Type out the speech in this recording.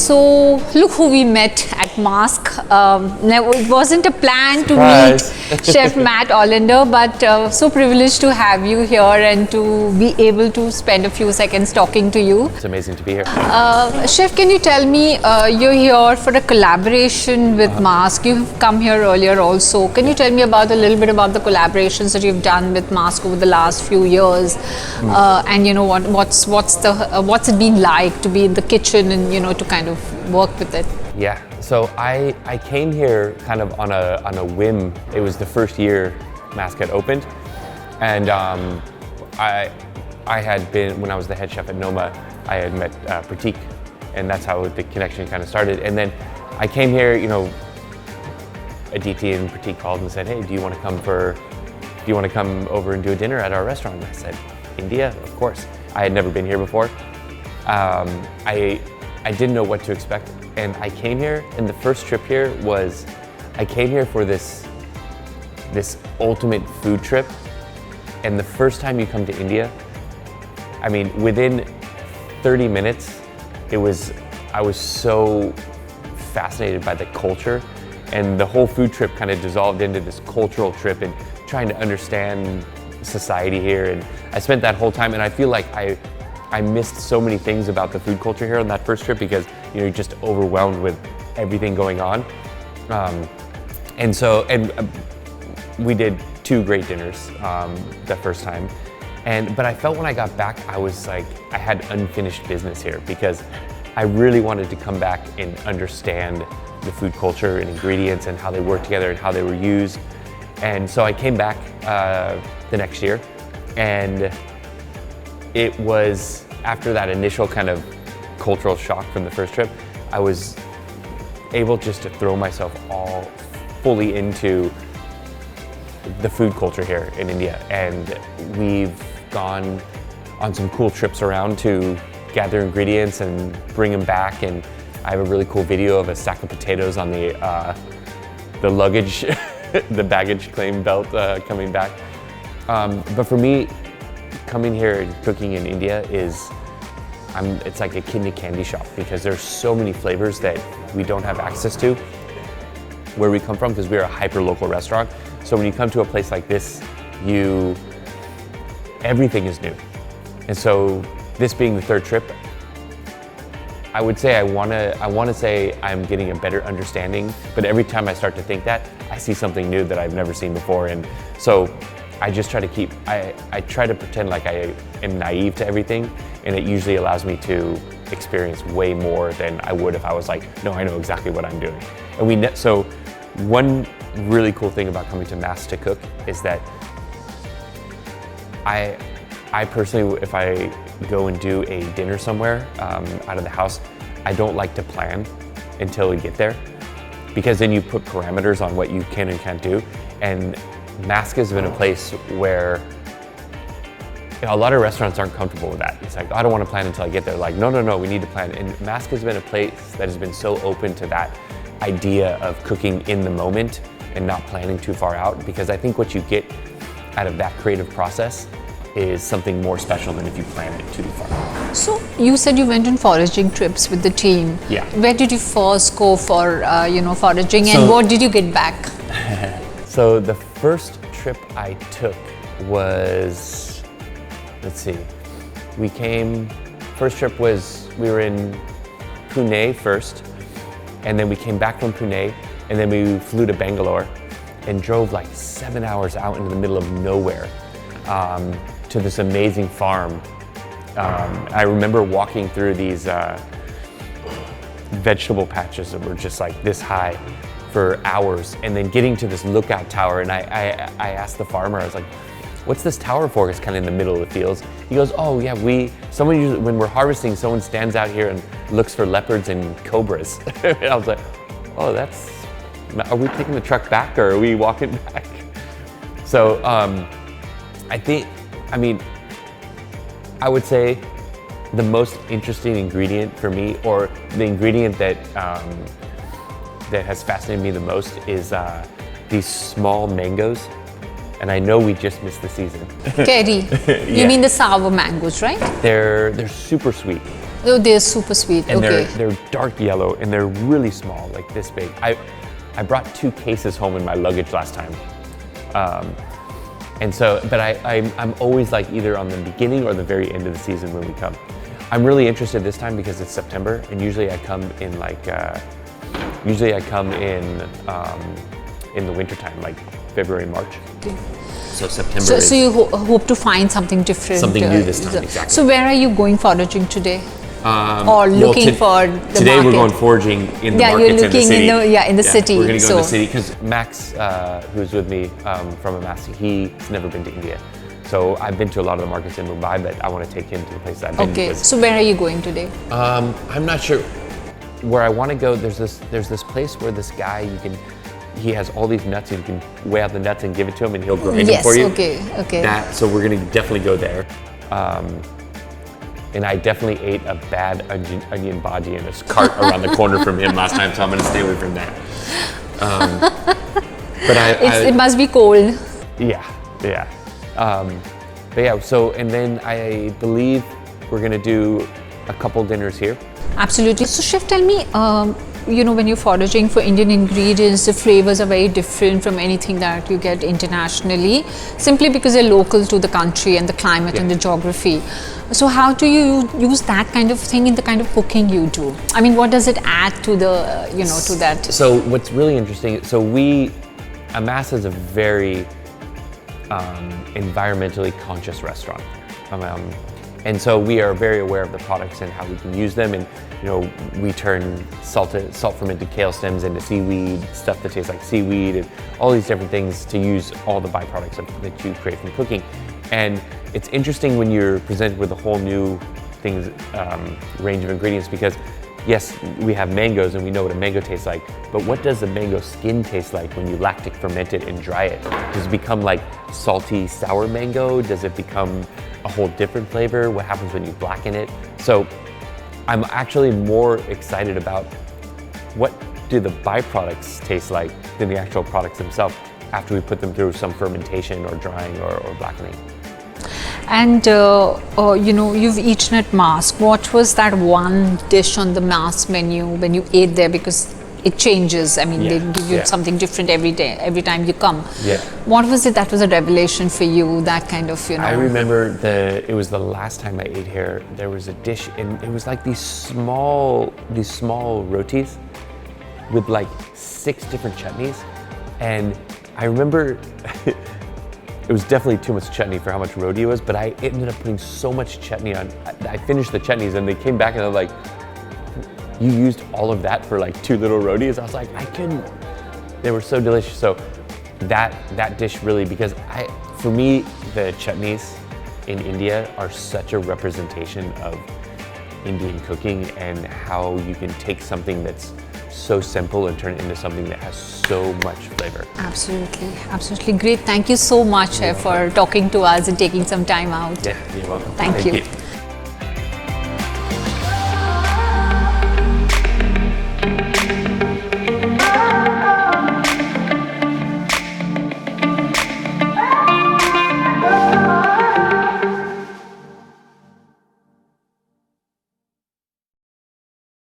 So look who we met at Masque. Now it wasn't a plan Surprise. to meet Chef Matt Ollander, but so privileged to have you here and to be able to spend a few seconds talking to you. It's amazing to be here. Chef, can you tell me, you're here for a collaboration with Masque. You've come here earlier also. Can you tell me about a little bit about the collaborations that you've done with Masque over the last few years, and you know what's it been like to be in the kitchen and you know to kind of work with it? Yeah, so I came here kind of on a whim. It was the first year Masque had opened, and I had been, when I was the head chef at Noma, I had met Pratik, and that's how the connection kind of started. And then I came here, you know, Aditi and Pratik called and said, hey, do you want to come over and do a dinner at our restaurant? And I said, India, of course. I had never been here before. I didn't know what to expect, and I came here, and the first trip here was, I came here for this ultimate food trip. And the first time you come to India, I mean, within 30 minutes, I was so fascinated by the culture, and the whole food trip kind of dissolved into this cultural trip and trying to understand society here. And I spent that whole time, and I feel like I missed so many things about the food culture here on that first trip because you're just overwhelmed with everything going on. And we did 2 great dinners that first time. But I felt when I got back, I was like, I had unfinished business here because I really wanted to come back and understand the food culture and ingredients and how they work together and how they were used. And so I came back the next year, and it was after that initial kind of cultural shock from the first trip, I was able just to throw myself all fully into the food culture here in India. And we've gone on some cool trips around to gather ingredients and bring them back. And I have a really cool video of a sack of potatoes on the luggage, the baggage claim belt coming back. But for me, coming here and cooking in India it's like a kidney candy shop because there's so many flavors that we don't have access to where we come from because we're a hyper-local restaurant. So when you come to a place like this, everything is new. And so this being the third trip, I would say I want to say I'm getting a better understanding, but every time I start to think that, I see something new that I've never seen before. And so I just try to I try to pretend like I am naive to everything, and it usually allows me to experience way more than I would if I was like, no, I know exactly what I'm doing. And so one really cool thing about coming to Masque to cook is that I personally, if I go and do a dinner somewhere out of the house, I don't like to plan until we get there, because then you put parameters on what you can and can't do. And Masque has been a place where a lot of restaurants aren't comfortable with that. It's like, I don't want to plan until I get there. Like, no, we need to plan. And Masque has been a place that has been so open to that idea of cooking in the moment and not planning too far out, because I think what you get out of that creative process is something more special than if you plan it too far. So you said you went on foraging trips with the team. Yeah. Where did you first go for foraging, and what did you get back? So the first trip I took was, let's see, first trip was, we were in Pune first, and then we came back from Pune, and then we flew to Bangalore and drove like 7 hours out into the middle of nowhere to this amazing farm. I remember walking through these vegetable patches that were just like this high for hours, and then getting to this lookout tower, and I asked the farmer, I was like, what's this tower for? It's kind of in the middle of the fields. He goes, oh yeah, someone usually, when we're harvesting, someone stands out here and looks for leopards and cobras. And I was like, oh, are we taking the truck back or are we walking back? So I would say the most interesting ingredient for me, or the ingredient that has fascinated me the most, is these small mangoes. And I know we just missed the season. Cherry. Yeah. You mean the sour mangoes, right? They're super sweet. Oh, they're super sweet. And Okay. they're dark yellow and they're really small, like this big. I brought 2 cases home in my luggage last time. And so, but I'm always like either on the beginning or the very end of the season when we come. I'm really interested this time because it's September, and usually I come in like, in the wintertime, like February, March. Okay. So September So you hope to find something different. Something new this time, exactly. So where are you going foraging today? Or well, looking for the today market? we're going foraging in the Yeah, markets you're in the looking city. in the city. We're going to go So- in the city because Max, who's with me from Amass, he's never been to India. So I've been to a lot of the markets in Mumbai, but I want to take him to the place I've been. Okay. with. So where are you going today? I'm not sure where I want to go. There's this place where this guy he has all these nuts and you can weigh out the nuts and give it to him and he'll grind them for you. Yes. Okay. So we're going to definitely go there. And I definitely ate a bad onion bhaji in this cart around the corner from him last time, so I'm going to stay away from that. But It must be cold. yeah. But yeah, so, and then I believe we're going to do a couple dinners here. Absolutely. So Chef, tell me, when you're foraging for Indian ingredients, the flavors are very different from anything that you get internationally, simply because they're local to the country and the climate and the geography. So how do you use that kind of thing in the kind of cooking you do? I mean, what does it add to the, to that? So what's really interesting, Amass is a very environmentally conscious restaurant. And so we are very aware of the products and how we can use them. And we turn salt fermented kale stems into seaweed, stuff that tastes like seaweed, and all these different things to use all the byproducts that you create from cooking. And it's interesting when you're presented with a whole new range of ingredients, because yes, we have mangoes and we know what a mango tastes like, but what does the mango skin taste like when you lactic ferment it and dry it? Does it become like salty, sour mango? Does it become a whole different flavor? What happens when you blacken it? So I'm actually more excited about what do the byproducts taste like than the actual products themselves after we put them through some fermentation or drying or blackening. And you've eaten at Masque. What was that one dish on the Masque menu when you ate there? Because it changes. I mean, they give you something different every day, every time you come. Yeah. What was it that was a revelation for you? That kind of, I remember it was the last time I ate here. There was a dish, and it was like these small rotis with like 6 different chutneys, and I remember. It was definitely too much chutney for how much roti it was, but I ended up putting so much chutney on. I finished the chutneys and they came back and they're like, you used all of that for like 2 little rotis? I was like, I couldn't. They were so delicious. So that dish really, because for me, the chutneys in India are such a representation of Indian cooking and how you can take something that's so simple and turn it into something that has so much flavor. Absolutely great. Thank you so much for talking to us and taking some time out. Yeah, you're welcome. Thank you.